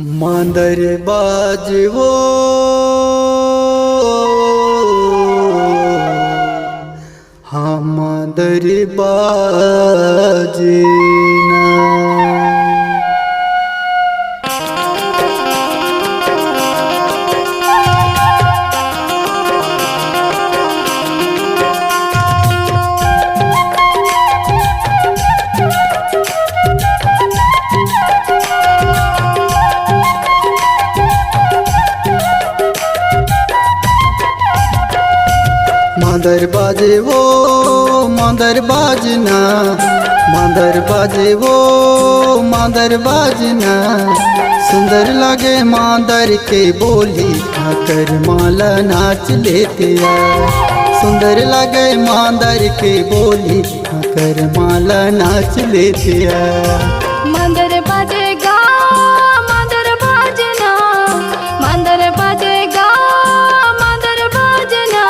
मांदर बाजवो हाँ मांदर बाजना। मांदर बाजे वो मांदर बाजना, मांदर बाजे वो मांदर बाजना। सुंदर लगे मांदर के बोली आकर माला नाच लेते आ। सुंदर लगे मांदर के बोली आकर माला नाच लेते आ। मांदर बाजेगा मांदर बाजना, मांदर बाजेगा मांदर बाजना।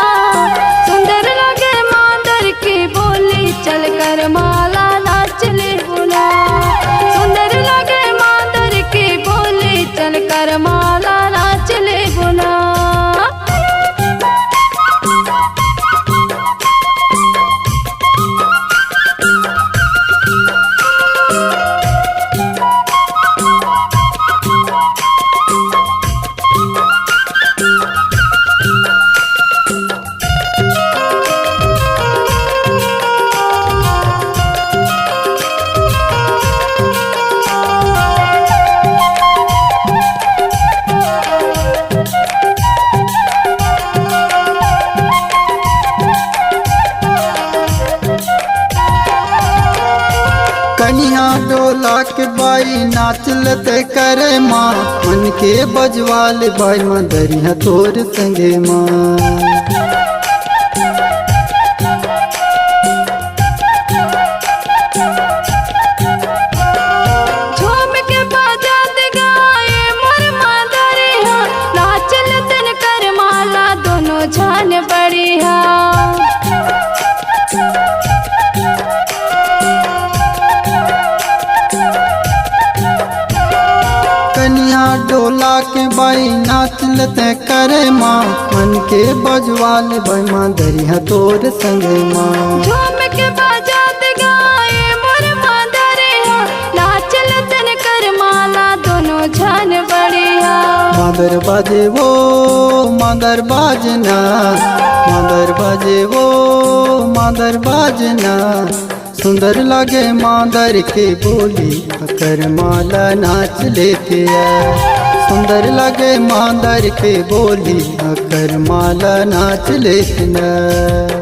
सुंदर लगे मांदर की बोली चल कर माला नाच ले बुला। सुंदर लगे मांदर की बोली चल कर माला नाच ले बुला। कनिया डोला के बाई नाच लेते करे माँ। मन के बजवाल बाई मंदरिया तोर संगे माँ। झूम के बाजा दे गाए मोर मादरिया। नाच लेतन कर माला दोनों जान बढ़िया। कनिया डोला के बाई नाच लेते करे माँ। मन के बजवाल बाई मंदरिया तोर संगे माँ। झूम के बाजा दे गाए मोर मादरिया। नाच लेतन कर माला दोनों जान बढ़िया। मांदर बाजे वो मांदर बाजना, मांदर बाजे वो मांदर बाजना। सुंदर लगे मांदर के बोली आकर माला नाच लेते आ। सुंदर लगे मांदर के बोली आकर माला नाच लेते न।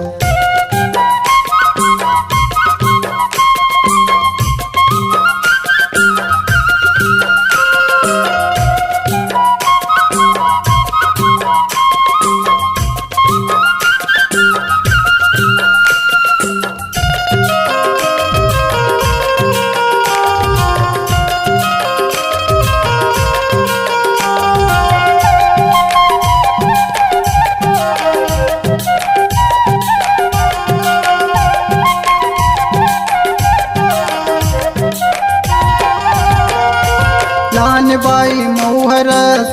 लान बाई मोहर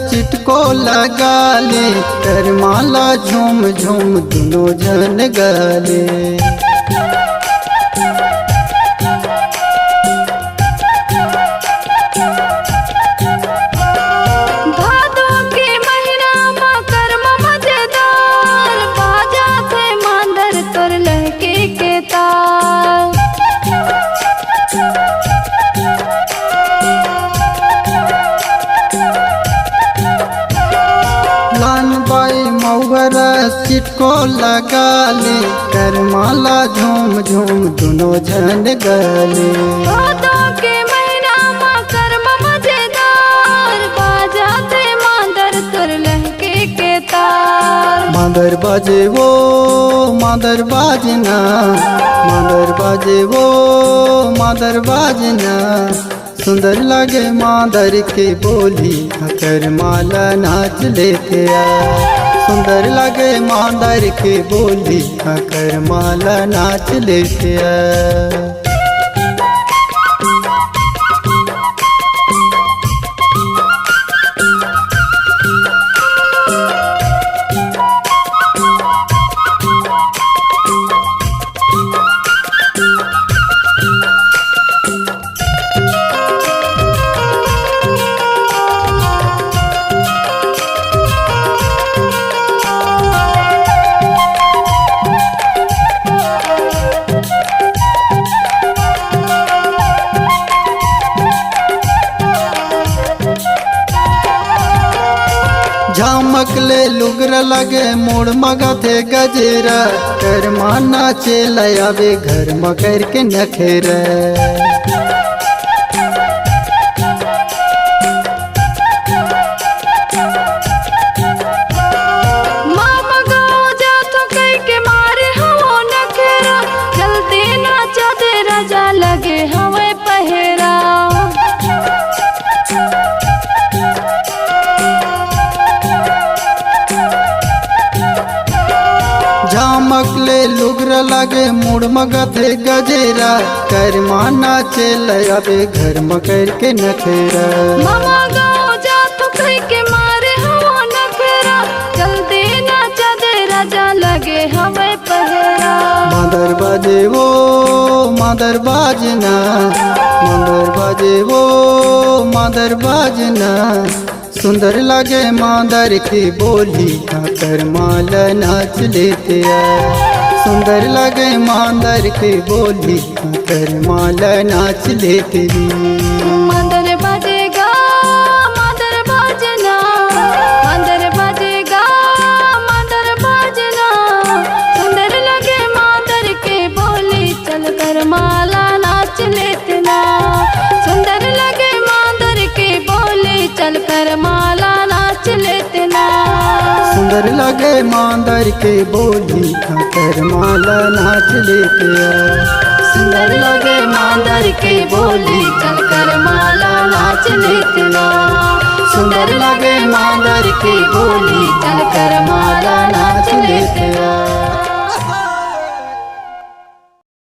चिटको लगा ले कर माला झूम झूम दोनों जन गले। भादों के महीना में कर्म मजेदार। बाजा थे मांदर तोर लहके के ताल। लान बाई मोहर चिटको लगा ले कर माला झूम झूम दोनों जन गले। भादों के महीना में कर्म मजेदार। बाजा थे मांदर तोर लहके के ताल। मांदर बाजे वो मांदर बाजना, मांदर बाजे वो मांदर बाजना। सुंदर लगे मांदर के बोली आकर माला नाच लेते आ। सुंदर लगे मांदर के बोली आकर माला नाच लेते आ। झामक ले लुगर लगे मोड़ मगथे गजरा कर माना चेला आवे घर मकर के नखेरा मामा गाँव जा तो कई के मारे हवो नखेरा जल्दी नाचा दे राजा लगे हवे पहेरा झामक ले लुगर लगे मुड़ मगथे गजेरा कर माना चेला आवे घर मकर के नखेरा मामा गाँव जा तो कई के मारे हवो नखेरा जल्दी नाचा दे राजा लगे हवे पहेरा मादर बाजे वो मादर बाजना मादर बाजे वो मादर बाजना सुंदर लगे मादर की बोली खाकर माल नाच लेते सुंदर लगे मादर की बोली खाकर माल नाच लेते मंदर बजेगा मंदर बजना मंदर बजेगा मंदर बजना सुंदर लगे मादर के बोली चल कर माला नाच लेते ना सुंदर लगे मादर के बोली चल कर माला नाच लेते ना सुंदर लगे मादर के बोली खाकर माला नाच लेते सुंदर लगे मादर के बोली चल कर माला नाच लेते ना सुंदर लगे मादर के बोली चल कर माला नाच लेते